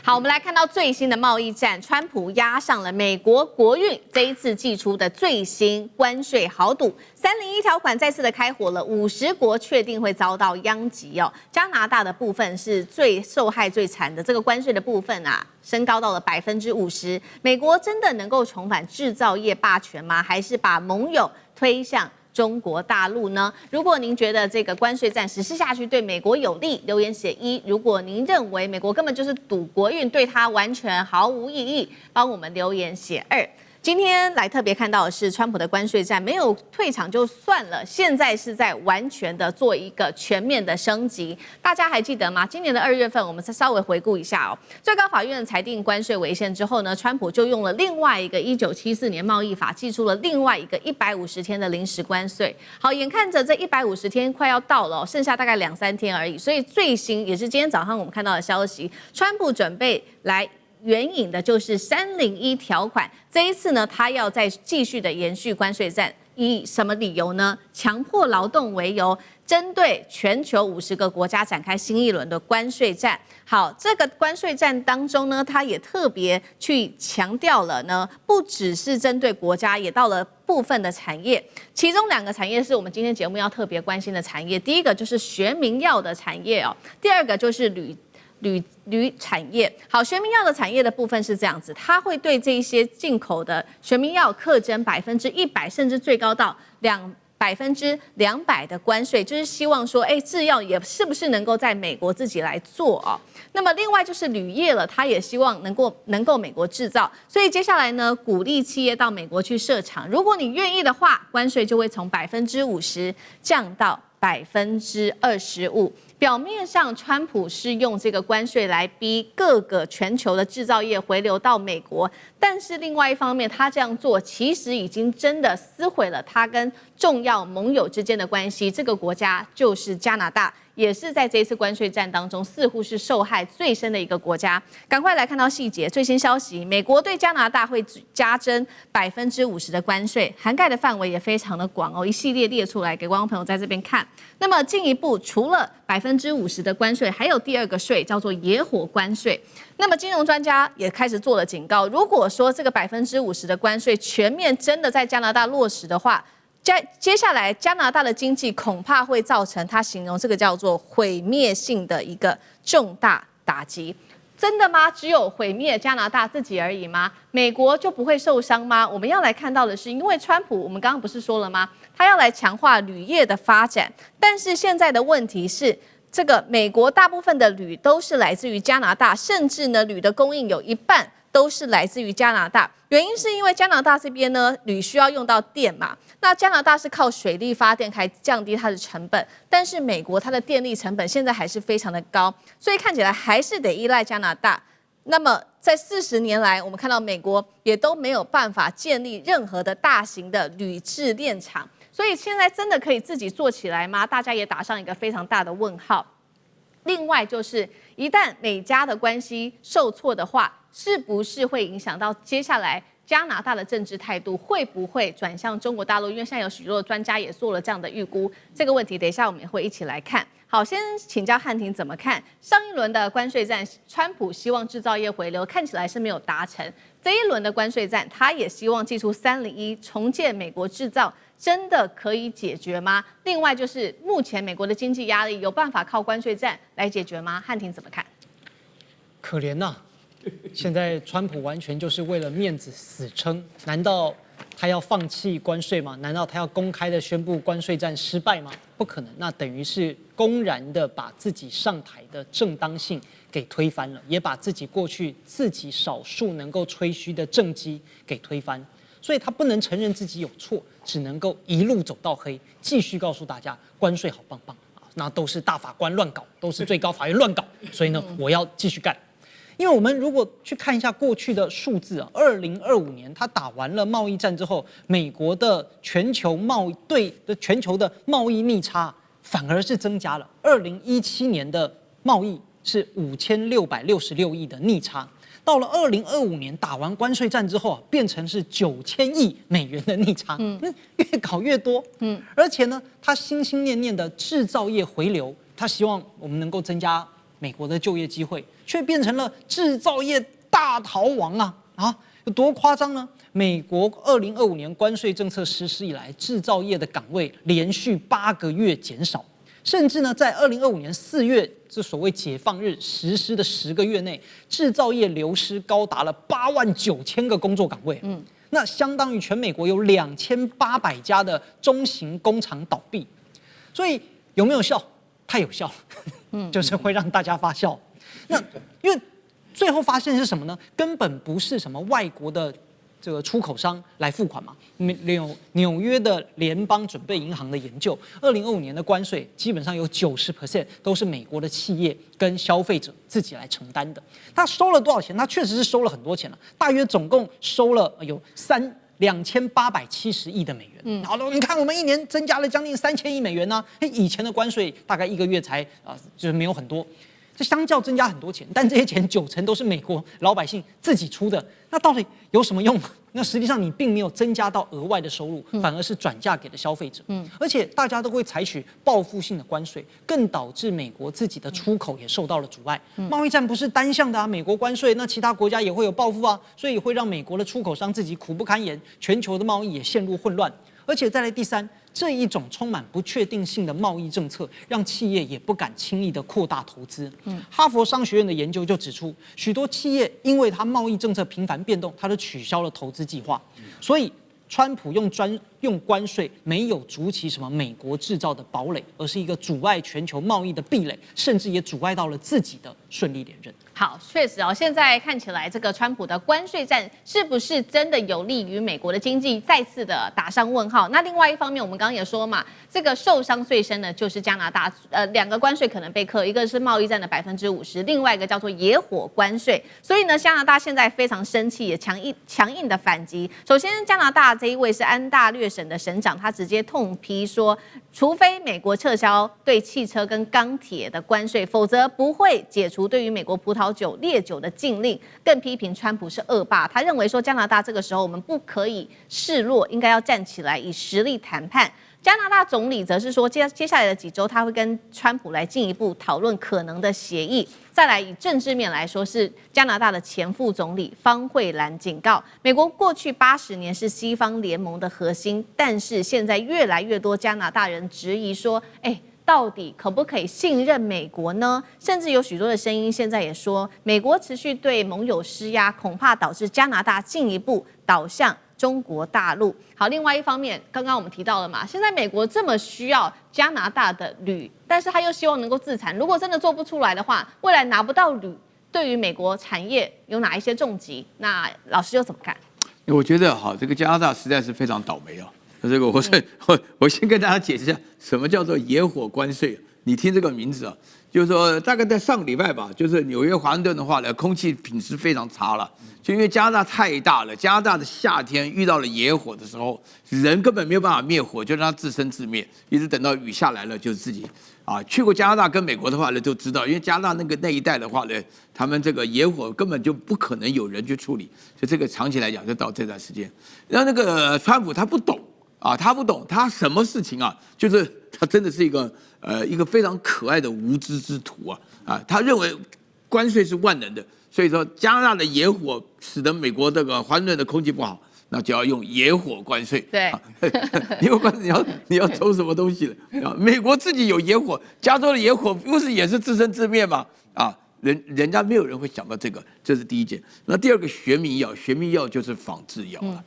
好，我們來看到最新的貿易戰，川普押上了美國國運這一次祭出的最新關稅豪賭，301條款再次的開火了，50國確定會遭到殃及哦。加拿大的部分是最受害最慘的，這個關稅的部分啊，升高到了50%。美國真的能夠重返製造業霸權嗎？還是把盟友推向中國大陸呢？如果您覺得這個關稅戰實施下去對美國有利，留言寫1；如果您認為美國根本就是賭國運，對它完全毫無意義，幫我們留言寫2。今天來特別看到的是，川普的關稅戰沒有退場就算了，現在是在完全的做一個全面的升級。大家還記得嗎？今年的2月份，我们再稍微回顧一下哦。最高法院裁定關稅違憲之後呢，川普就用了另外一個1974年貿易法，祭出了另外一個150天的臨時關稅。好，眼看着這150天快要到了，剩下大概2-3天而已。所以最新也是今天早上我們看到的消息，川普準備來援引的就是301條款，這一次呢，他要再繼續的延續關稅戰，以什麼理由呢？強迫勞動為由，針對全球50個國家展開新一輪的關稅戰。好，這個關稅戰當中呢，他也特別去強調了呢，不只是針對國家，也到了部分的產業。其中2個產業是我們今天節目要特別關心的產業，第一個就是學名藥的產業哦，第二個就是鋁產業。好，學名藥的產業的部分是這樣子，它會對這一些進口的學名藥課徵100%，甚至最高到200%的關稅，就是希望說，製藥也是不是能夠在美國自己來做哦？那麼另外就是鋁業了，它也希望能夠美國製造，所以接下來呢，鼓勵企業到美國去設廠，如果你願意的話，關稅就會從50%降到25%。表面上，川普是用這個關稅來逼各個全球的製造業回流到美國，但是另外一方面，他這樣做其實已經真的撕毀了他跟重要盟友之間的關係。這個國家就是加拿大，也是在這一次關稅戰當中似乎是受害最深的一個國家。趕快來看到細節，最新消息，美國對加拿大會加徵50%的關稅，涵蓋的範圍也非常的廣哦，一系列列出來給觀眾朋友在這邊看。那麼進一步，除了50%的關稅，還有第2個稅叫做野火關稅。那麼金融專家也開始做了警告，如果說這個50%的關稅全面真的在加拿大落實的話，接下來加拿大的經濟恐怕會造成他形容這個叫做毀滅性的一個重大打擊。真的嗎？只有毀滅加拿大自己而已嗎？美國就不會受傷嗎？我們要來看到的是，因為川普，我們剛剛不是說了嗎？他要來強化鋁業的發展，但是現在的問題是，這個美國大部分的鋁都是來自於加拿大，甚至呢，鋁的供應有一半都是來自於加拿大。原因是因為加拿大這邊呢，鋁需要用到電嘛，那加拿大是靠水力發電來降低它的成本，但是美國它的電力成本現在還是非常的高，所以看起來還是得依賴加拿大。那麼在40年來，我們看到美國也都沒有辦法建立任何的大型的鋁製煉廠，所以現在真的可以自己做起來嗎？大家也打上一個非常大的問號。另外就是，一旦美加的關係受挫的話，是不是會影響到接下來加拿大的政治態度，會不會轉向中國大陸？因為現在有許多的專家也做了這樣的預估，這個問題等一下我們也會一起來看。好，先請教漢庭怎麼看上一輪的關稅戰？川普希望製造業回流，看起來是沒有達成。這一輪的關稅戰，他也希望祭出301，重建美國製造，真的可以解決嗎？另外就是目前美國的經濟壓力，有辦法靠關稅戰來解決嗎？漢庭怎麼看？可憐吶，現在川普完全就是為了面子死撐，難道他要放棄關稅嗎？難道他要公開的宣布關稅戰失敗嗎？不可能，那等於是公然的把自己上台的正當性給推翻了，也把自己過去自己少數能夠吹噓的政績給推翻，所以他不能承認自己有錯，只能夠一路走到黑，繼續告訴大家關稅好棒棒啊，那都是大法官亂搞，都是最高法院亂搞，所以呢，我要繼續幹。因為我們如果去看一下過去的數字啊，2025年他打完了貿易戰之後，美國的全球貿易逆差反而是增加了。2017年的貿易是5666億的逆差，到了2025年打完關稅戰之後啊，變成是9000億美元的逆差，越搞越多，而且呢，他心心念念的製造業回流，他希望我們能夠增加美國的就業機會，卻變成了製造業大逃亡啊！有多誇張呢？美國2025年關稅政策實施以來，製造業的崗位連續8個月減少，甚至呢，在2025年4月這所謂解放日實施的10個月內，製造業流失高達了89000個工作崗位。那相當於全美國有2800家的中型工廠倒閉。所以有沒有效？太有效，就是會讓大家發笑。那因為最後發現是什麼呢？根本不是什麼外國的這個出口商來付款嘛。紐約的聯邦準備銀行的研究，2025年的關稅基本上有90% 都是美國的企業跟消費者自己來承擔的。他收了多少錢？他確實是收了很多錢了，大約總共收了有2870億的美元。好了，你看我們一年增加了将近3000億美元呢。以前的關稅大概1個月才就是沒有很多。這相較增加很多錢，但這些錢90%都是美國老百姓自己出的，那到底有什麼用？那實際上你並沒有增加到額外的收入，反而是轉嫁給了消費者。而且大家都會採取報復性的關稅，更導致美國自己的出口也受到了阻礙。貿易戰不是單向的啊，美國關稅，那其他國家也會有報復啊，所以會讓美國的出口商自己苦不堪言，全球的貿易也陷入混亂。而且再來第三，這一種充滿不確定性的貿易政策，讓企業也不敢輕易的擴大投資。哈佛商學院的研究就指出，許多企業因為它貿易政策頻繁變動，它就取消了投資計劃。所以，川普用關稅沒有築起什麼美國製造的堡壘，而是一個阻礙全球貿易的壁壘，甚至也阻礙到了自己的順利連任。好，確實哦，現在看起來這個川普的關稅戰是不是真的有利於美國的經濟，再次的打上問號。那另外一方面，我們剛剛也說嘛，這個受傷最深的就是加拿大，2個關稅可能被課，一個是貿易戰的50%，另外一個叫做野火關稅。所以呢，加拿大現在非常生氣，也強硬的反擊。首先，加拿大這一位是安大略省的省長，他直接痛批說，除非美國撤銷對汽車跟鋼鐵的關稅，否則不會解除對於美國葡萄酒、烈酒的禁令。更批評川普是惡霸，他認為說加拿大這個時候我們不可以示弱，應該要站起來以實力談判。加拿大總理則是說，接下來的幾週他會跟川普來進一步討論可能的協議。再來以政治面來說，是加拿大的前副總理方慧蘭警告，美國過去80年是西方聯盟的核心，但是現在越來越多加拿大人質疑說，到底可不可以信任美國呢？甚至有許多的聲音現在也說，美國持續對盟友施壓，恐怕導致加拿大進一步倒向中國大陸。好，另外一方面，剛剛我們提到了嘛，現在美國這麼需要加拿大的鋁，但是他又希望能夠自產。如果真的做不出來的話，未來拿不到鋁，對於美國產業有哪一些重擊？那老師又怎麼看？我覺得这個加拿大實在是非常倒霉啊。這個我先跟大家解釋一下，什麼叫做野火關稅？你聽這個名字啊，就是說大概在上個禮拜吧，就是紐約華盛頓的話呢，空氣品質非常差了，就因為加拿大太大了，加拿大的夏天遇到了野火的時候，人根本沒有辦法滅火，就讓它自生自滅，一直等到雨下來了，就自己去過加拿大跟美國的話呢，就知道，因為加拿大那一帶的話呢，他們這個野火根本就不可能有人去處理，就這個長期來講，就到這段時間，然後那個川普他不懂。他不懂，他什麼事情啊？就是他真的是一個非常可愛的無知之徒啊！他認為關稅是萬能的，所以說加拿大的野火使得美國這個華盛頓的空氣不好，那就要用野火關稅。對，野火關稅你要抽什麼東西了？美國自己有野火，加州的野火不是也是自生自滅嗎？人家沒有人會想到這個，這是第一件。那第二個學名藥，學名藥就是仿製藥了。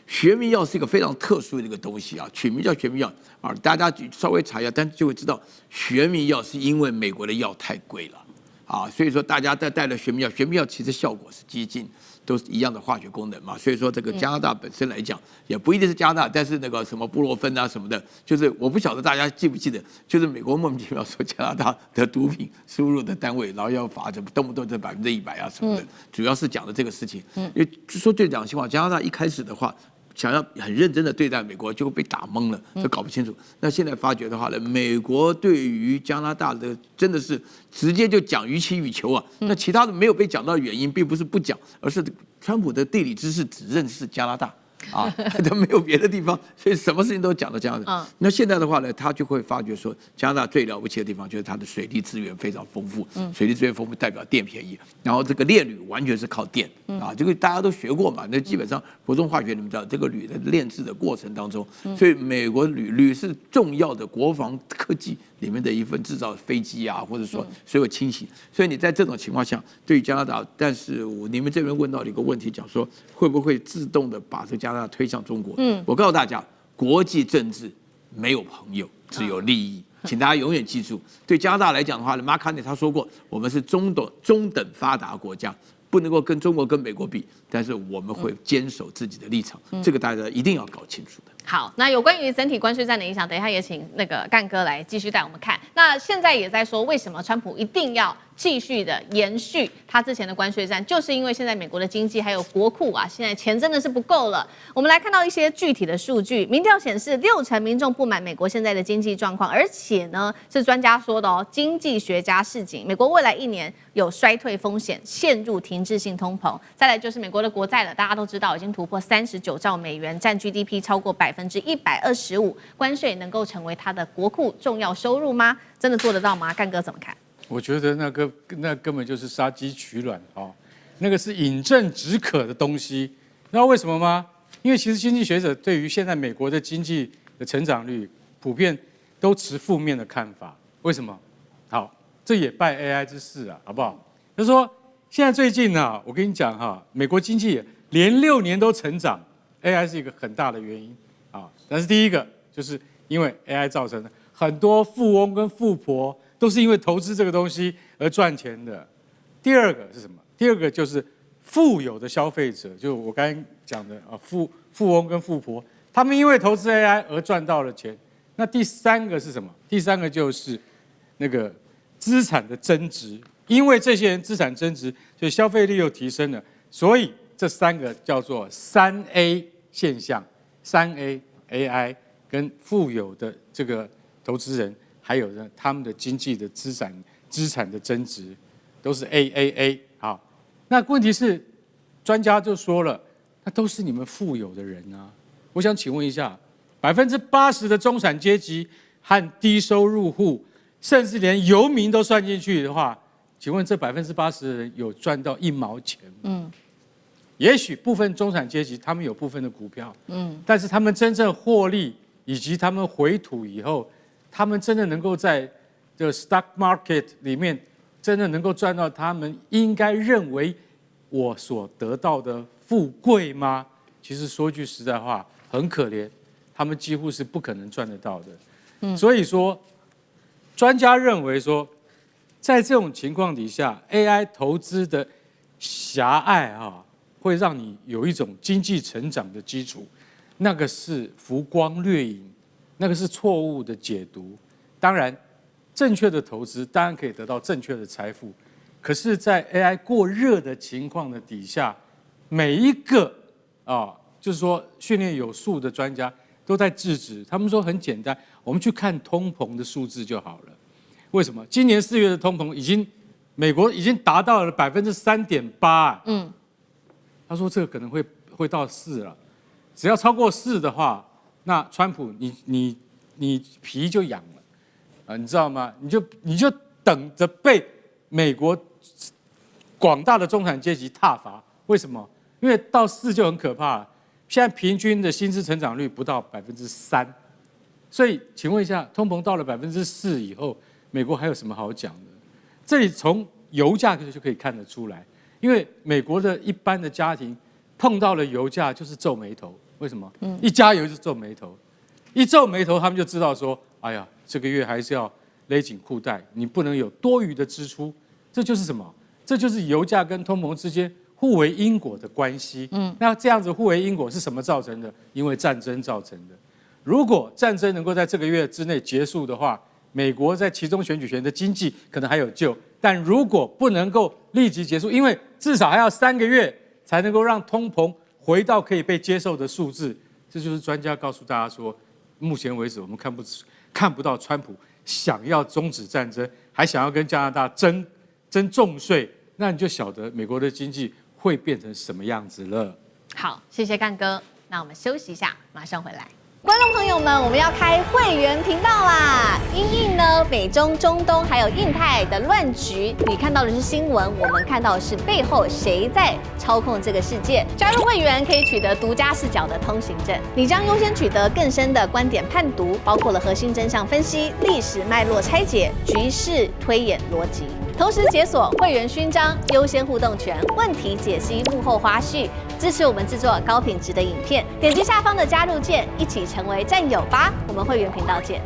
學名藥是一個非常特殊的一個東西啊，取名叫學名藥啊，大家稍微查一下，但就會知道學名藥是因為美國的藥太貴了啊，所以說大家帶了學名藥，學名藥其實效果是接近都是一樣的化學功能嘛，所以說這個加拿大本身來講也不一定是加拿大，但是那個什麼布洛芬啊什麼的，就是我不曉得大家記不記得，就是美國莫名其妙說加拿大的毒品輸入的單位，然後要罰什麼動不動就100%啊什麼的，主要是講的這個事情，因為說對講情況，加拿大一開始的話。想要很認真的對待美國，就會被打懵了，就搞不清楚。那現在發覺的話呢，美國對於加拿大的真的是直接就講予取予求啊。那其他的沒有被講到的原因，並不是不講，而是川普的地理知識只認識加拿大。啊，都沒有別的地方，所以什麼事情都講到這樣子。那現在的話呢，他就會發覺說，加拿大最了不起的地方就是它的水利資源非常豐富，水利資源豐富代表電便宜，然後這個煉鋁完全是靠電啊，這個大家都學過嘛，那基本上國中化學你們知道，這個鋁的煉製的過程當中，所以美國鋁是重要的國防科技裡面的一份，製造飛機啊，或者說所有輕型，所以你在這種情況下，對於加拿大，但是你們這邊問到了一個問題，講說會不會自動的把這個加拿大推向中國？我告訴大家，國際政治沒有朋友，只有利益，請大家永遠記住。對加拿大來講的話呢，馬卡尼他說過，我們是中等發達國家，不能夠跟中國跟美國比，但是我們會堅守自己的立場，這個大家一定要搞清楚的。好，那有關於整體關稅戰的影響，等一下也請那個幹哥來繼續帶我們看。那現在也在說，為什麼川普一定要繼續的延續他之前的關稅戰，就是因為現在美國的經濟還有國庫啊，現在錢真的是不夠了。我們來看到一些具體的數据，民調顯示60%民眾不滿美國現在的經濟狀況，而且呢是專家說的哦，經濟學家示警，美國未來1年有衰退風險，陷入停滯性通膨。再來就是美國的國債了，大家都知道已經突破39兆美元，占 GDP 超過125%，關稅能夠成為它的國庫重要收入嗎？真的做得到嗎？幹哥怎麼看？我覺得那根本就是殺雞取卵哦，那個是飲鴆止渴的東西。知道為什麼嗎？因為其實經濟學者對於現在美國的經濟的成長率普遍都持負面的看法。為什麼？好，這也拜 AI 之賜啊，好不好？他說現在最近呢，我跟你講哈，美國經濟連6年都成長 ，AI 是一個很大的原因啊。但是第一個就是因為 AI 造成的很多富翁跟富婆都是因為投資這個東西而賺錢的。第二個是什麼？第二個就是富有的消費者，就我剛才講的啊，富翁跟富婆，他們因為投資 AI 而賺到了錢。那第三個是什麼？第三個就是那個資產的增值，因為這些人資產增值，所以消費力又提升了。所以這3個叫做3A 現象，3A AI 跟富有的這個投資人，還有呢他們的經濟的資產的增值，都是 AAA。好，那問題是專家就說了，那都是你們富有的人啊。我想請問一下，80%的中產階級和低收入戶，甚至連游民都算進去的話，請問這80%的人有賺到1毛錢嗎？也許部分中產階級他們有部分的股票，但是他們真正獲利以及他們回吐以後，他們真的能夠在這個 stock market 裡面真的能夠賺到他們應該認為我所得到的富貴嗎？其實說句實在話，很可憐，他們幾乎是不可能賺得到的。所以說，專家認為說，在這種情況底下 ，AI 投資的狹隘啊，會讓你有一種經濟成長的基礎，那個是浮光掠影，那個是錯誤的解讀。當然，正確的投資當然可以得到正確的財富，可是，在 AI 過熱的情況的底下，每一個就是說訓練有素的專家都在制止。他們說很簡單，我们去看通膨的數字就好了。為什麼？今年4月的通膨美國已經達到了3.8%。他說這個可能會到4了，只要超過4的話，那川普你皮就癢了你知道嗎？你就等着被美國廣大的中產階級撻伐。為什麼？因為到4就很可怕了。現在平均的薪資成長率不到3%，所以請問一下，通膨到了4%以後，美國還有什麼好講的？這裡從油價就可以看得出來。因為美國的一般的家庭碰到了油價就是皺眉頭，為什麼？一加油就皺眉頭，一皺眉頭他們就知道說，哎呀，這個月還是要勒緊褲帶，你不能有多餘的支出。這就是什麼？這就是油價跟通膨之間互為因果的關係。那這樣子互為因果是什麼造成的？因為戰爭造成的。如果戰爭能夠在這個月之內結束的話，美國在期中選舉權的經濟可能還有救。但如果不能夠立即結束，因為至少還要3個月才能夠讓通膨回到可以被接受的數字，這就是專家告訴大家說，目前為止我們看不到川普想要終止戰爭，還想要跟加拿大爭重稅，那你就曉得美國的經濟會變成什麼樣子了。好，謝謝幹哥。那我們休息一下，馬上回來。觀眾朋友們，我們要開會員頻道啦！因應呢美中、中東還有印太的亂局，你看到的是新聞，我們看到的是背後誰在操控這個世界。加入會員可以取得獨家視角的通行證，你將優先取得更深的觀點判讀，包括了核心真相分析、歷史脈絡拆解、局勢推演邏輯。同時解鎖會員勳章、優先互動權、問題解析、幕後花絮，支持我們制作高品質的影片。點擊下方的加入鍵，一起成為戰友吧！我們會員頻道見。